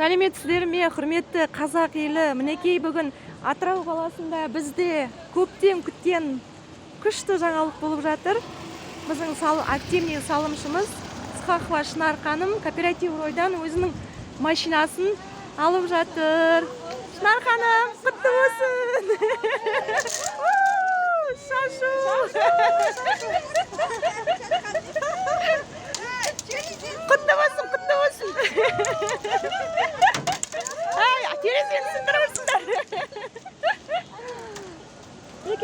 Сәлеметсіздер ме, құрметті қазақ елі. Мінекей бүгін Атырау қаласында бізде көптен күткен күшті жаңалық болып жатыр. Біздің активный салымшымыз Ысқақова Шынар ханым кооператив Ройдан өзінің машинасын алып жатыр. Шынар ханым, құтты болсын! Шашу! Құтты болсын, құтты болсын! Терезені сындырып жүрсіңдер.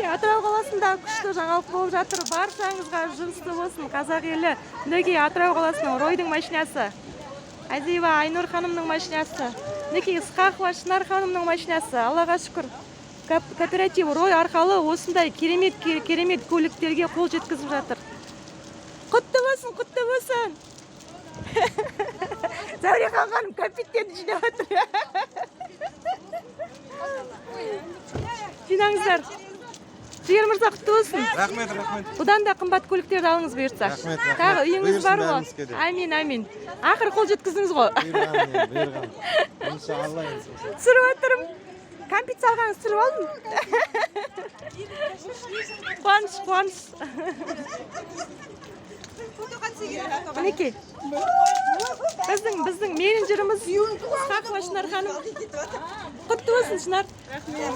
Атырау қаласында күшті жаңалық болып жатыр. Баршаңызға жұмысты болсын, қазақ елі. Мінекей Атырау қаласының Ройдың машинасы. Азиева Айнұр ханымның машинасы. Мінекей Ысқақова Шынар ханымның машинасы. Аллаға шүкір. Кооператив Рой арқалы осындай керемет көліктерге қол жеткізіп жатыр. Құтты болсын, құтты болсын. Зәуреха ханым капитен жинап отыр. Жинаңыздар. Жігер мырза, құтты болсын. Рахмет, рахмет. Бұдан да қымбат көліктерді алыңыз бұйыртса. Рахмет, рахмет. Тағы үйіңіз бар ғой. Амин, амин. Ақыр қол жеткіздіңіз ғой. Бұйырған. Иншалла. Түсіріп отырмын. Кәмпит салғаныз түсіріп алдым. Қуаныш, қуаныш. Мінекей. Біздің менеджеріміз Ысқақова Шынар ханым. Құтты болсын, Шынар.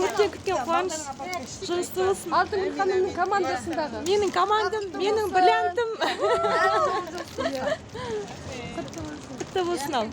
Көптен күткен қуаныш. Жұмысты болсын. Алтын ханымның командасындағы. Менің командам, менің бриллиантым. Құтты болсын ал.